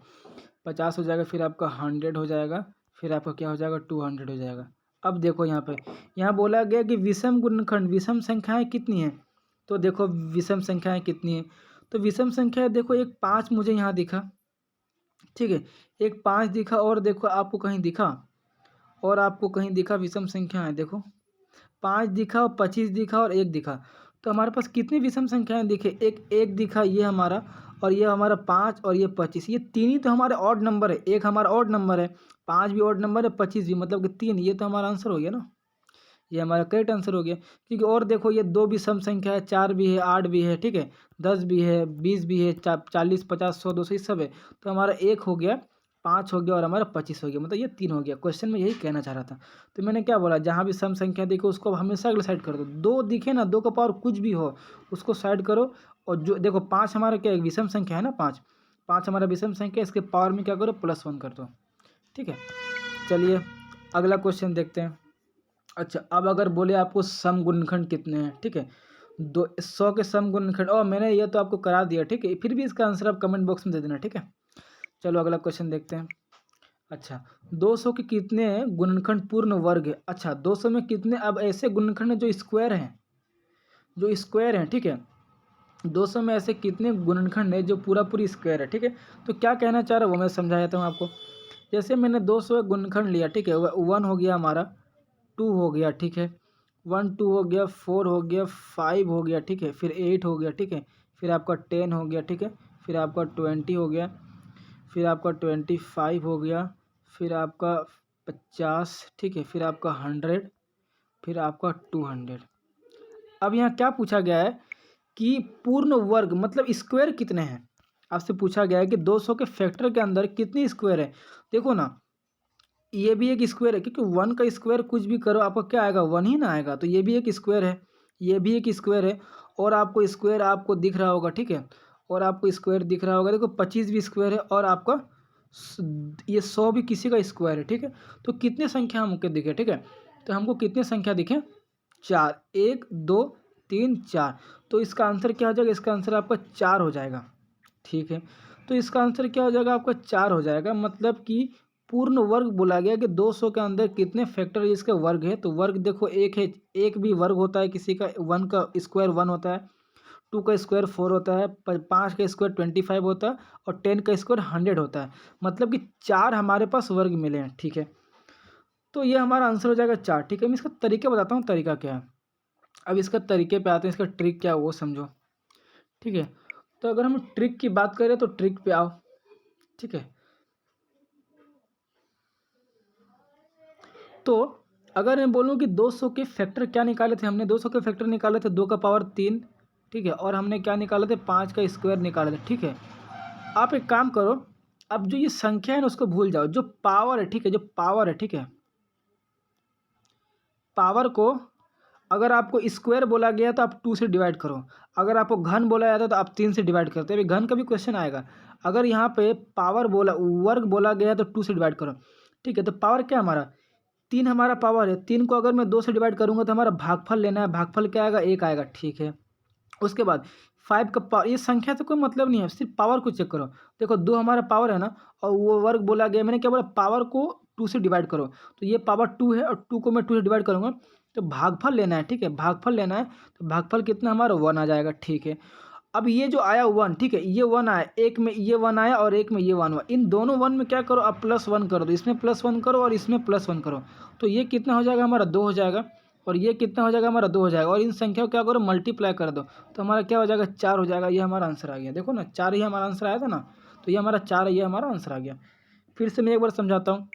Speaker 1: 50 हो जाएगा, फिर आपका 100 हो जाएगा, फिर आपका क्या हो जाएगा, 200 हो जाएगा। अब देखो यहाँ पे, यहाँ बोला गया कि विषम गुणनखंड, विषम संख्याएं कितनी हैं। तो देखो विषम संख्याएं कितनी हैं, तो विषम संख्या देखो, एक 5 मुझे यहाँ दिखा। ठीक है, एक 5 दिखा, और देखो आपको कहीं दिखा, और आपको कहीं दिखा विषम संख्या है, देखो 5 दिखा, और 25 दिखा, और 1 दिखा। तो हमारे पास कितनी विषम संख्याएं दिखे, एक दिखा ये हमारा, और ये हमारा 5 और ये 25, ये तीन ही तो हमारे ऑड नंबर है। एक हमारा ऑड नंबर है, 5 भी ऑड नंबर है, 25 भी, मतलब कि 3, ये तो हमारा आंसर हो गया ना, ये हमारा करेक्ट आंसर हो गया। क्योंकि और देखो ये 2 भी सम संख्या है, 4 भी है, 8 भी है, ठीक है, 10 भी है, 20 भी है, 40 50 100 200 ये सब है। तो हमारा एक हो गया 5 हो गया और हमारा 25 हो गया, मतलब ये 3 हो गया। क्वेश्चन में यही कहना चाह रहा था। तो मैंने क्या बोला, जहाँ भी सम संख्या दिखे उसको हमेशा अगले साइड कर दो। 2 दिखे ना, 2 का पावर कुछ भी हो उसको साइड करो। और जो देखो 5 हमारा क्या है, विषम संख्या है ना, 5 5 हमारा विषम संख्या, इसके पावर में क्या करो, +1 कर दो। ठीक है, चलिए अगला क्वेश्चन देखते हैं। अच्छा, अब अगर बोले आपको सम गुणनखंड कितने हैं, ठीक है, 100 के सम गुणनखंड, और मैंने ये तो आपको करा दिया, ठीक है, फिर भी इसका आंसर आप कमेंट बॉक्स में दे देना, ठीक है। चलो अगला क्वेश्चन देखते हैं। अच्छा, 200 के कितने गुणनखंड पूर्ण वर्ग है? अच्छा, 200 में कितने, अब ऐसे गुणनखंड हैं जो स्क्वायर हैं, ठीक है। 200 में ऐसे कितने गुणनखंड है जो पूरा पूरी स्क्वायर है, ठीक है। तो क्या कहना चाह रहा हूँ वो मैं समझा देता हूँ आपको। जैसे मैंने 200 गुणनखंड लिया, ठीक है, 1 हो गया हमारा, 2 हो गया, ठीक है, 1 2 हो गया, 4 हो गया, 5 हो गया, ठीक है, फिर 8 हो गया, ठीक है, फिर आपका 10 हो गया, ठीक है, फिर आपका 20 हो गया, फिर आपका 25 हो गया, फिर आपका 50, ठीक है, फिर आपका 100, फिर आपका 200। अब यहाँ क्या पूछा गया है कि पूर्ण वर्ग मतलब स्क्वायर कितने हैं। आपसे पूछा गया है कि 200 के फैक्टर के अंदर कितनी स्क्वायर है। देखो ना, ये भी एक स्क्वायर है, क्योंकि 1 का स्क्वायर कुछ भी करो आपको क्या आएगा, 1 ही ना आएगा। तो ये भी एक स्क्वायर है, ये भी एक स्क्वायर है, और आपको स्क्वायर आपको दिख रहा होगा, ठीक है, और आपको स्क्वायर दिख रहा होगा। देखो 25 भी स्क्वायर है, और आपका ये 100 भी किसी का स्क्वायर है, ठीक है। तो कितने संख्या हमको दिखे, ठीक है, तो हमको कितने संख्या दिखे, 4, 1 2 3 4। तो इसका आंसर क्या हो जाएगा, इसका आंसर आपका 4 हो जाएगा, ठीक है। तो इसका आंसर क्या हो जाएगा, आपका 4 हो जाएगा। मतलब कि पूर्ण वर्ग बोला गया कि 200 के अंदर कितने फैक्टर इसके वर्ग है। तो वर्ग देखो एक है, एक भी वर्ग होता है किसी का, 1 का स्क्वायर 1 होता है, 2 का स्क्वायर 4 होता है, 5 का स्क्वायर 25 होता है, और 10 का स्क्वायर 100 होता है। मतलब कि 4 हमारे पास वर्ग मिले हैं, ठीक है। तो ये हमारा आंसर हो जाएगा 4, ठीक है। मैं इसका तरीका बताता हूँ, तरीका क्या है। अब इसका तरीके पे आते हैं, इसका ट्रिक क्या है वो समझो, ठीक है। तो अगर हम ट्रिक की बात करें तो ट्रिक पे आओ, ठीक है। तो अगर मैं बोलूँ कि 200 के फैक्टर क्या निकाले थे हमने, 200 के फैक्टर निकाले थे 2 का पावर 3, ठीक है, और हमने क्या निकाले थे, 5 का स्क्वायर निकाले थे, ठीक है। आप एक काम करो, अब जो ये संख्या है ना उसको भूल जाओ, जो पावर है, ठीक है, जो पावर है, ठीक है, पावर को अगर आपको स्क्वायर बोला गया तो आप 2 से डिवाइड करो, अगर आपको घन बोला जाता तो आप 3 से डिवाइड करते। अभी घन का भी क्वेश्चन आएगा। अगर यहाँ पे पावर बोला, वर्ग बोला गया तो 2 से डिवाइड करो, ठीक है। तो पावर क्या हमारा 3 हमारा पावर है, 3 को अगर मैं 2 से डिवाइड करूँगा तो हमारा भागफल लेना है, भागफल क्या आएगा, 1 आएगा, ठीक है। उसके बाद 5 का पावर, ये संख्या से कोई मतलब नहीं है, सिर्फ पावर को चेक करो। देखो 2 हमारा पावर है ना, और वो वर्ग बोला गया, मैंने क्या बोला, पावर को 2 से डिवाइड करो। तो ये पावर 2 है, और 2 को मैं 2 से डिवाइड करूँगा, तो भागफल लेना है, ठीक है, भागफल लेना है। तो भागफल कितना हमारा 1 आ जाएगा, ठीक है। अब ये जो आया 1, ठीक है, ये 1 आया, एक में ये 1 आया और एक में ये 1 हुआ, इन दोनों 1 में क्या करो, अब +1 कर दो, इसमें +1 करो और इसमें +1 करो। तो ये कितना हो जाएगा हमारा 2 हो जाएगा, और ये कितना हो जाएगा हमारा 2 हो जाएगा, और इन संख्या को क्या करो, मल्टीप्लाई कर दो। तो हमारा क्या हो जाएगा, 4 हो जाएगा। ये हमारा आंसर आ गया, देखो ना, 4 ही हमारा आंसर आया था ना। तो ये हमारा 4 है, ये हमारा आंसर आ गया। फिर से मैं एक बार समझाता हूँ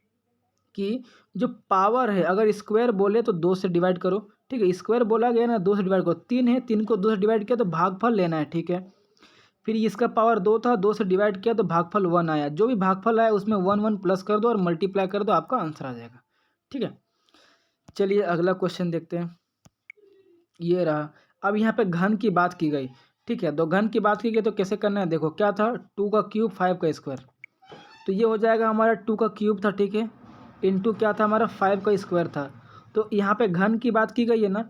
Speaker 1: कि जो पावर है अगर स्क्वायर बोले तो 2 से डिवाइड करो, ठीक है, स्क्वायर बोला गया ना, 2 से डिवाइड करो। 3 है, 3 को 2 से डिवाइड किया तो भागफल लेना है, ठीक है। फिर इसका पावर 2 था, 2 से डिवाइड किया तो भागफल 1 आया। जो भी भागफल आया उसमें 1 1 प्लस कर दो और मल्टीप्लाई कर दो, आपका आंसर आ जाएगा, ठीक है। चलिए अगला क्वेश्चन देखते हैं। ये रहा। अब यहाँ पे घन की बात की गई, ठीक है, तो घन की बात की गई तो कैसे करना है, देखो क्या था, 2 का क्यूब 5 का स्क्वायर। तो ये हो जाएगा हमारा 2 का क्यूब था, ठीक है, इंटू क्या था हमारा 5 का स्क्वायर था। तो यहाँ पे घन की बात की गई है ना,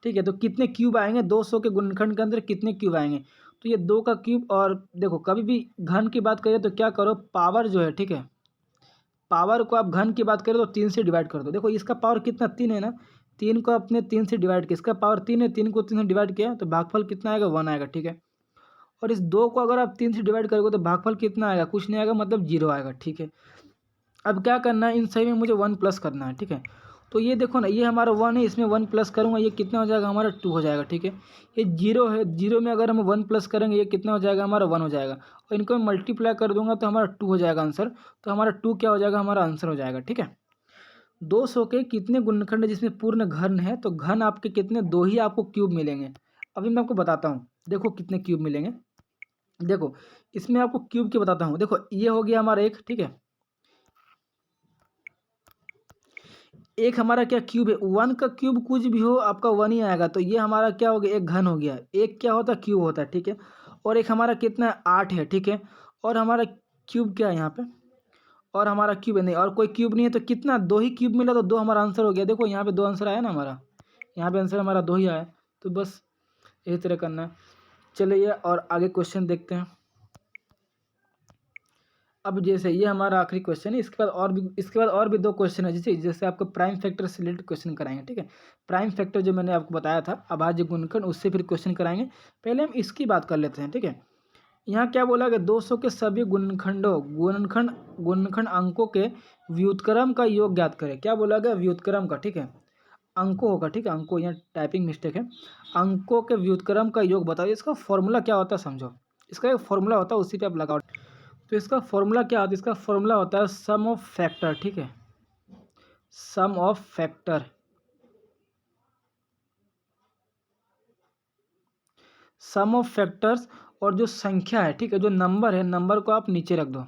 Speaker 1: ठीक है। तो कितने क्यूब आएंगे 200 के गुणनखंड के अंदर, कितने क्यूब आएंगे, तो ये 2 का क्यूब। और देखो कभी भी घन की बात करें तो क्या करो, पावर जो है, ठीक है, पावर को आप घन की बात करें तो 3 से डिवाइड कर दो। देखो इसका पावर कितना, 3 है ना, 3 को अपने 3 से डिवाइड किया, इसका पावर 3 है, 3 को 3 से डिवाइड किया तो भागफल कितना आएगा, 1 आएगा, ठीक है। और इस 2 को अगर आप 3 से डिवाइड करोगे तो भागफल कितना आएगा, कुछ नहीं आएगा, मतलब 0 आएगा, ठीक है। अब क्या करना है, इन सही में मुझे 1 प्लस करना है, ठीक है। तो ये देखो ना, ये हमारा 1 है, इसमें 1 प्लस करूँगा, ये कितना हो जाएगा हमारा 2 हो जाएगा, ठीक है। ये 0 है, 0 में अगर हम 1 प्लस करेंगे ये कितना हो जाएगा हमारा 1 हो जाएगा, और इनको मैं मल्टीप्लाई कर दूंगा तो हमारा 2 हो जाएगा आंसर। तो हमारा 2 क्या हो जाएगा, हमारा आंसर हो जाएगा, ठीक है। 200 के कितने गुणनखंड है जिसमें पूर्ण घन है, तो घन आपके कितने, 2 ही आपको क्यूब मिलेंगे। अभी मैं आपको बताता हूँ, देखो कितने क्यूब मिलेंगे। देखो इसमें आपको क्यूब की बताता हूँ, देखो ये हो गया हमारा एक, ठीक है, एक हमारा क्या क्यूब है, 1 का क्यूब कुछ भी हो आपका 1 ही आएगा, तो ये हमारा क्या हो गया, एक घन हो गया। एक क्या होता है, क्यूब होता है, ठीक है। और एक हमारा कितना है, 8 है, ठीक है। और हमारा क्यूब क्या है यहाँ पे, और हमारा क्यूब है नहीं, और कोई क्यूब नहीं है, तो कितना, 2 ही क्यूब मिला, तो 2 हमारा आंसर हो गया। देखो यहाँ पे 2 आंसर आया ना हमारा, यहाँ पे आंसर हमारा 2 ही आया। तो बस यही तरह करना है। चलिए और आगे क्वेश्चन देखते हैं। अब जैसे ये हमारा आखिरी क्वेश्चन है, इसके बाद और भी 2 क्वेश्चन है, जैसे आपको प्राइम फैक्टर से रिलेटेड क्वेश्चन कराएंगे, ठीक है। प्राइम फैक्टर जो मैंने आपको बताया था अभाज्य गुणनखंड, उससे फिर क्वेश्चन कराएंगे। पहले हम इसकी बात कर लेते हैं, ठीक है। यहाँ क्या बोला गया, 200 के सभी गुणनखंड अंकों के व्युत्क्रम का योग ज्ञात करें। क्या बोला गया, व्युत्क्रम का, ठीक है। अंकों होगा, ठीक है, अंकों, यहाँ टाइपिंग मिस्टेक है। अंकों के व्युत्क्रम का योग बताओ। इसका फॉर्मूला क्या होता है समझो। इसका एक फॉर्मूला होता है, उसी पे आप लगाओ। तो इसका फॉर्मूला क्या होता है, इसका फॉर्मूला होता है सम ऑफ फैक्टर, ठीक है। Sum of factor, sum of factors, और जो संख्या है, ठीक है, जो नंबर है, नंबर को आप नीचे रख दो,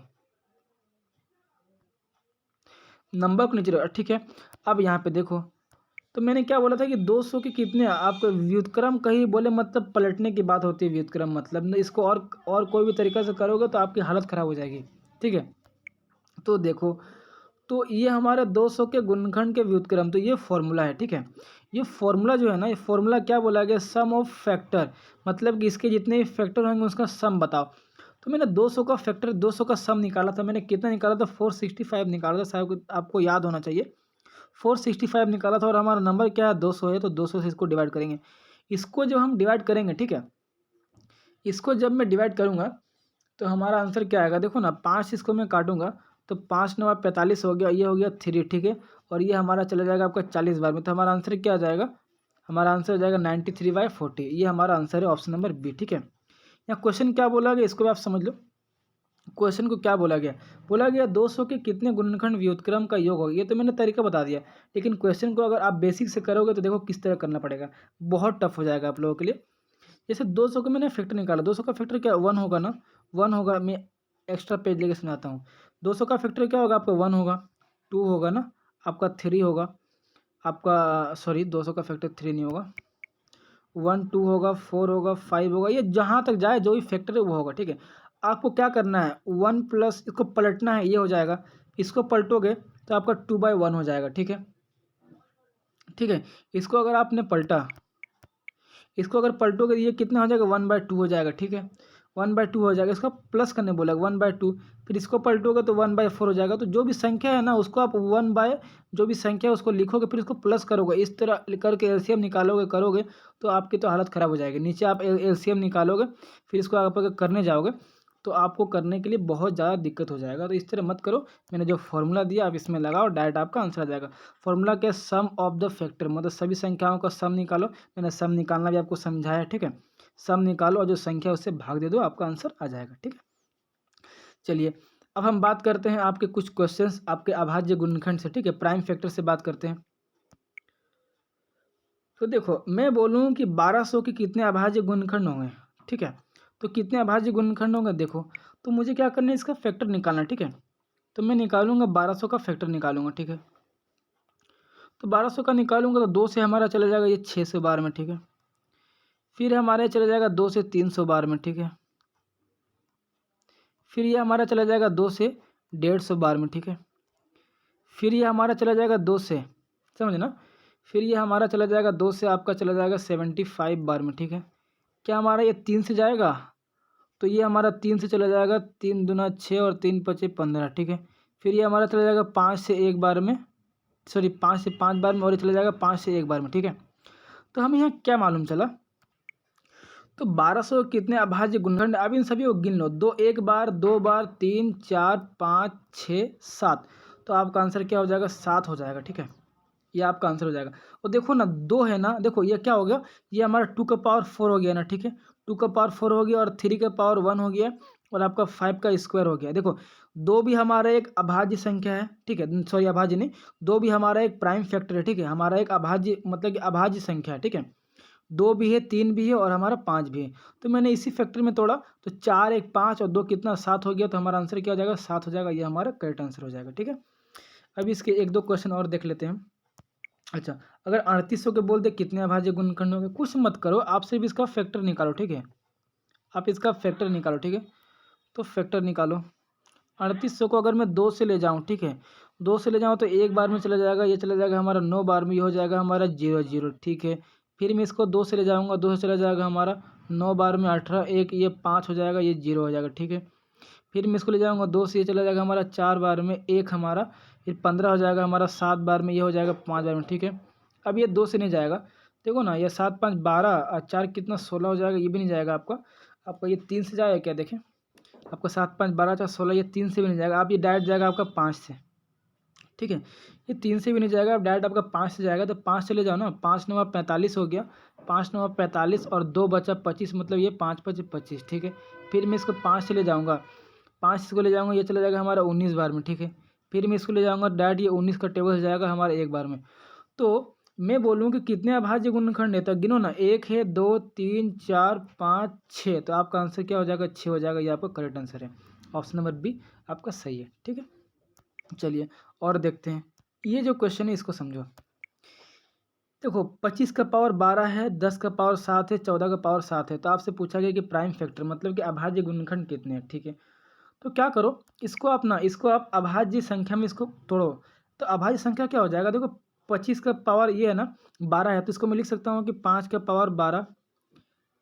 Speaker 1: नंबर को नीचे रखो, ठीक है। अब यहाँ पे देखो, तो मैंने क्या बोला था कि 200 के कितने, आपको व्युत्क्रम कहीं बोले मतलब पलटने की बात होती है। व्युत्क्रम मतलब इसको और कोई भी तरीका से करोगे तो आपकी हालत ख़राब हो जाएगी, ठीक है। तो देखो, तो ये हमारे 200 के गुणनखंड के व्युत्क्रम, तो ये फॉर्मूला है, ठीक है। ये फॉर्मूला जो है ना, ये फॉर्मूला क्या बोला गया, सम ऑफ फैक्टर, मतलब कि इसके जितने फैक्टर होंगे उसका सम बताओ। तो मैंने 200 का फैक्टर, 200 का सम निकाला था। मैंने कितना निकाला था, 465 निकाला था, शायद आपको याद होना चाहिए। 465 निकाला था, और हमारा नंबर क्या है, 200 है, तो 200 से इसको डिवाइड करेंगे। इसको जब हम डिवाइड करेंगे, ठीक है, इसको जब मैं डिवाइड करूँगा तो हमारा आंसर क्या आएगा, देखो ना, 5 इसको मैं काटूंगा तो 5 9 45 हो गया, ये हो गया 3, ठीक है। और ये हमारा चला जाएगा आपका 40 बार में, तो हमारा आंसर क्या आ जाएगा, हमारा आंसर हो जाएगा 93/40। ये हमारा आंसर है, ऑप्शन नंबर बी, ठीक है। यहाँ क्वेश्चन क्या बोला गया, इसको भी आप समझ लो। क्वेश्चन को क्या बोला गया 200 के कितने गुणनखंड व्युत्क्रम का योग होगा। ये तो मैंने तरीका बता दिया, लेकिन क्वेश्चन को अगर आप बेसिक से करोगे तो देखो किस तरह करना पड़ेगा, बहुत टफ हो जाएगा आप लोगों के लिए। जैसे 200 का मैंने फैक्टर निकाला, 200 का फैक्टर क्या, 1 होगा ना, 1 होगा। मैं एक्स्ट्रा पेज लेके समझाता हूँ। 200 का फैक्टर क्या होगा, आपका 1 होगा, 2 होगा ना, आपका 3 होगा, आपका सॉरी 200 का फैक्टर 3 नहीं होगा, 1 2 होगा, 4 होगा, 5 होगा, ये जहाँ तक जाए जो भी फैक्टर है वो होगा, ठीक है। आपको क्या करना है, 1 प्लस इसको पलटना है, ये हो जाएगा। इसको पलटोगे तो आपका 2/1 हो जाएगा, ठीक है, ठीक है। इसको अगर आपने पलटा, इसको अगर पलटोगे तो ये कितना हो जाएगा, 1/2 हो जाएगा, ठीक है। 1/2 हो जाएगा, इसका प्लस करने बोला 1/2। फिर इसको पलटोगे तो 1/4 हो जाएगा। तो जो भी संख्या है ना उसको आप जो भी संख्या है उसको लिखोगे, फिर इसको प्लस करोगे, इस तरह करके एलसीएम निकालोगे, करोगे तो आपकी तो हालत ख़राब हो जाएगी। नीचे आप एलसीएम निकालोगे, फिर इसको आप अगर करने जाओगे तो आपको करने के लिए बहुत ज़्यादा दिक्कत हो जाएगा। तो इस तरह मत करो, मैंने जो फॉर्मूला दिया आप इसमें लगाओ, डायरेक्ट आपका आंसर आ जाएगा। फॉर्मूला क्या, सम ऑफ द फैक्टर, मतलब सभी संख्याओं का सम निकालो। मैंने सम निकालना भी आपको समझाया है, ठीक है। सम निकालो और जो संख्या है उससे भाग दे दो, आपका आंसर आ जाएगा, ठीक है। चलिए अब हम बात करते हैं आपके कुछ क्वेश्चंस आपके अभाज्य गुणनखंड से, ठीक है, प्राइम फैक्टर से बात करते हैं। तो देखो मैं बोलूँ कि 1200 के कितने अभाज्य गुणनखंड होंगे, ठीक है। तो कितने अभाज्य गुणनखंड होंगे देखो, तो मुझे क्या करना है, इसका फैक्टर निकालना, ठीक है। तो मैं निकालूंगा 1200 का फैक्टर निकालूंगा, ठीक है। तो 1200 का निकालूंगा तो 2 से हमारा चला जाएगा ये 600 बार में, ठीक है। फिर हमारे चला जाएगा 2 से 300 बार में, ठीक है। फिर ये हमारा चला जाएगा 2 से 150 बार में, ठीक है। फिर ये हमारा चला जाएगा 2 से, समझे ना, फिर ये हमारा चला जाएगा 2 से आपका चला जाएगा 75 बार में, ठीक है। क्या हमारा ये 3 से जाएगा, तो ये हमारा 3 से चला जाएगा, 3 दूना 6 और 3 पचे 15, ठीक है। फिर ये हमारा चला जाएगा 5 से 1 बार में, सॉरी 5 से 5 बार में, और ये चला जाएगा 5 से 1 बार में, ठीक है। तो हमें यहाँ क्या मालूम चला, तो 1200 कितने अभाज्य गुणनखंड, अब इन सभी को गिन लो, 2 1 बार, 2 बार, 3 4 5 6 7, तो आपका आंसर क्या हो जाएगा, 7 हो जाएगा, ठीक है। ये आपका आंसर हो जाएगा। और देखो ना 2 है ना, देखो ये क्या हो गया, ये हमारा 2 का पावर 4 हो गया ना, ठीक है। 2 का पावर 4 हो गया, और 3 का पावर 1 हो गया, और आपका 5 का स्क्वायर हो गया। देखो 2 भी हमारा एक अभाज्य संख्या है, ठीक है, सॉरी अभाज्य नहीं, 2 भी हमारा एक प्राइम फैक्टर है, ठीक है, हमारा एक अभाज्य मतलब कि अभाज्य संख्या है, ठीक है। 2 भी है, 3 भी है, और हमारा 5 भी है। तो मैंने इसी फैक्टर में तोड़ा, तो 4 1 5 और 2 कितना 7 हो गया, तो हमारा आंसर क्या हो जाएगा, 7 हो जाएगा। ये हमारा करेक्ट आंसर हो जाएगा, ठीक है। अभी इसके 1 2 क्वेश्चन और देख लेते हैं। अच्छा, अगर 3800 के बोल दे कितने अभाज्य गुणनखंड होंगे, कुछ मत करो, आप सिर्फ इसका फैक्टर निकालो, ठीक है। आप इसका फैक्टर निकालो, ठीक है। तो फैक्टर निकालो, 3800 को अगर मैं 2 से ले जाऊँ, ठीक है, 2 से ले जाऊँ तो एक बार में चला जाएगा, ये चला जाएगा हमारा 9 बार में, ये हो जाएगा हमारा 0 0, ठीक है। फिर मैं इसको 2 से ले जाऊँगा, 2 से चला जाएगा हमारा 9 बार में 18, एक ये 5 हो जाएगा, ये 0 हो जाएगा, ठीक है। फिर मैं इसको ले जाऊँगा 2 से, ये चला जाएगा हमारा 4 बार में, 1 हमारा, फिर 15 हो जाएगा हमारा 7 बार में, ये हो जाएगा 5 बार में, ठीक है। अब ये 2 से नहीं जाएगा, देखो ना, ये 7 5 12 और 4 कितना 16 हो जाएगा, ये भी नहीं जाएगा आपका। आपका ये 3 से जाएगा क्या, देखें, आपका 7 5 12 4 16, ये 3 से भी नहीं जाएगा, आप ये डायरेक्ट जाएगा आपका 5 से, ठीक है। ये 3 से भी नहीं जाएगा, अब डायरेक्ट आपका 5 से जाएगा, तो 5 से ले जाओ ना, 5 9 45 हो गया, 5 9 45 और 2 बचा 25, मतलब ये 5 5 25, ठीक है। फिर मैं इसको 5 से ले जाऊँगा, 5 इसको ले जाऊँगा, ये चला जाएगा हमारा 19 बार में, ठीक है। फिर मैं इसको ले जाऊँगा डायरेक्ट, ये 19 का टेबल से जाएगा हमारा 1 बार में। तो मैं बोलूँ कि कितने अभाज्य गुणनखंड है, तो गिनो ना, 1 है, 2 3 4 5 6, तो आपका आंसर क्या हो जाएगा, 6 हो जाएगा, ये आपका करेक्ट आंसर है। ऑप्शन नंबर बी आपका सही है, ठीक है। चलिए और देखते हैं, ये जो क्वेश्चन है इसको समझो। देखो 25 का पावर 12 है, 10 का पावर 7 है, 14 का पावर 7 है, तो आपसे पूछा गया कि प्राइम फैक्टर मतलब कि अभाज्य गुणनखंड कितने हैं, ठीक है। तो क्या करो, इसको आप अभाज्य संख्या में इसको तोड़ो, तो अभाज्य संख्या क्या हो जाएगा, देखो 25 का पावर ये है ना 12 है, तो इसको मैं लिख सकता हूँ कि 5 का पावर 12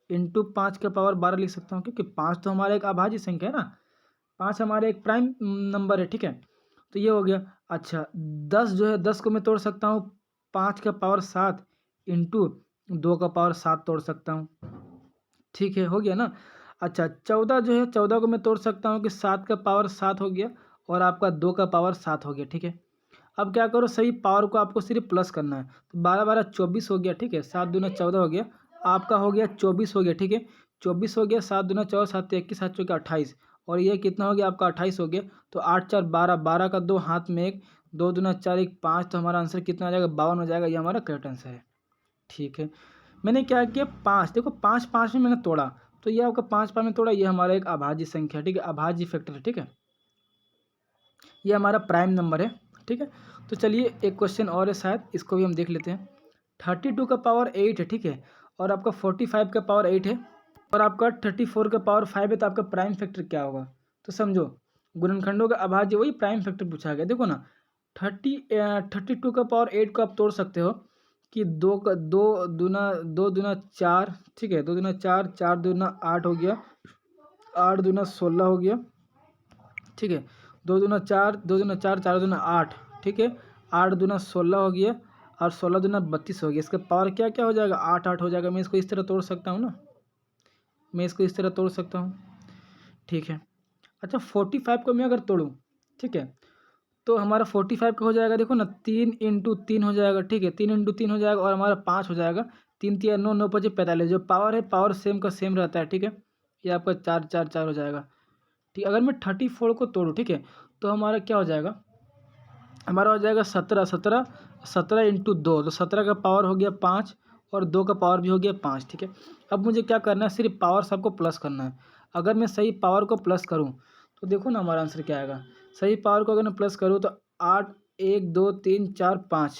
Speaker 1: इंटू 5 का पावर 12 लिख सकता हूँ, क्योंकि 5 तो हमारा एक अभाज्य संख्या है ना, 5 हमारा एक प्राइम नंबर है, ठीक है। तो ये हो गया। अच्छा 10 जो है, 10 को मैं तोड़ सकता हूँ 5 का पावर 7 इंटू 2 का पावर 7 तोड़ सकता हूँ, ठीक है, हो गया ना। अच्छा 14 जो है, 14 को मैं तोड़ सकता हूँ कि 7 का पावर 7 हो गया और आपका 2 का पावर 7 हो गया, ठीक है। अब क्या करो, सही पावर को आपको सिर्फ प्लस करना है, तो 12 12 24 हो गया, ठीक है, 7 दूना 14 हो गया, आपका हो गया 24 हो गया, ठीक है। 24 हो गया, 7 दूना 14 7 21 7 चौके 28, और ये कितना हो गया आपका 28 हो गया। तो 8 4 12, 12 का 2 हाथ में 1, 2 दूना 4 1 5, तो हमारा आंसर कितना आ जाएगा, 52 हो जाएगा, ये हमारा करेक्ट आंसर है, ठीक है। मैंने क्या किया, 5, देखो 5 5 में मैंने तोड़ा, तो ये आपका 5 5 में तोड़ा, ये हमारा एक अभाज्य संख्या, ठीक है, अभाज्य फैक्टर है, ठीक है, ये हमारा प्राइम नंबर है, ठीक है। तो चलिए एक क्वेश्चन और है, शायद इसको भी हम देख लेते हैं। 32 का पावर 8 है, ठीक है, और आपका 45 का पावर 8 है, और आपका 34 का पावर 5 है, तो आपका प्राइम फैक्टर क्या होगा। तो समझो, गुणनखंडों का अभाज्य वही प्राइम फैक्टर पूछा गया, देखो ना, 32 का पावर 8 को आप तोड़ सकते हो कि 2 दूना 4, ठीक है, 2 दूना 4, 4 दूना 8 हो गया, 8 दूना 16 हो गया, ठीक है, 2 दूना 4, 2 दूना 4, 4 दूना 8, ठीक है, 8 दूना 16 हो गया, और 16 दूना 32 हो गया, इसका पावर क्या क्या हो जाएगा, 8 8 हो जाएगा। मैं इसको इस तरह तोड़ सकता हूँ ना, मैं इसको इस तरह तोड़ सकता हूँ, ठीक है। अच्छा 45 को मैं अगर तोड़ूँ, ठीक है, तो हमारा 45 का हो जाएगा, देखो ना, 3 इंटू 3 हो जाएगा, ठीक है, 3 इंटू 3 हो जाएगा, और हमारा 5 हो जाएगा, 3 3 9 9 5 45, जो पावर है पावर सेम का सेम रहता है, ठीक है। ये आपका 4 4 4 हो जाएगा, ठीक। अगर मैं 34 को तोड़ूँ, ठीक है, तो हमारा क्या हो जाएगा, हमारा हो जाएगा 17 17 17 इंटू 2, तो 17 का पावर हो गया 5 और 2 का पावर भी हो गया 5, ठीक है। अब मुझे क्या करना है, सिर्फ पावर सबको प्लस करना है। अगर मैं सही पावर को प्लस करूँ, तो देखो ना हमारा आंसर क्या आएगा, सही पावर को अगर मैं प्लस करूँ तो 8 1 2 3 4 5,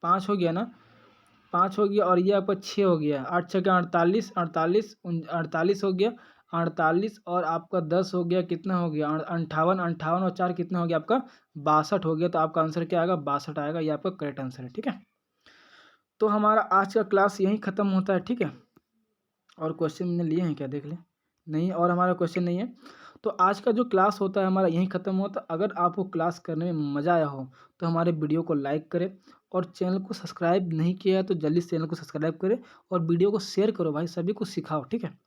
Speaker 1: 5 हो गया ना, 5 हो गया, और ये आपका 6 हो गया, 8 6 का 48 48 48 हो गया, 48 और आपका 10 हो गया, कितना हो गया, 58 58 और 4 कितना हो गया आपका 62 हो गया। तो आपका आंसर क्या आएगा, 62 आएगा, ये आपका करेक्ट आंसर है, ठीक है। तो हमारा आज का क्लास यहीं ख़त्म होता है, ठीक है। और क्वेश्चन मैंने लिए हैं क्या, देख लें, नहीं, और हमारा क्वेश्चन नहीं है। तो आज का जो क्लास होता है हमारा यहीं ख़त्म होता है। अगर आपको क्लास करने में मज़ा आया हो तो हमारे वीडियो को लाइक करें, और चैनल को सब्सक्राइब नहीं किया है तो जल्दी से चैनल को सब्सक्राइब करें, और वीडियो को शेयर करो भाई, सभी को सिखाओ, ठीक है।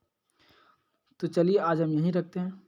Speaker 1: तो चलिए आज हम यहीं रखते हैं।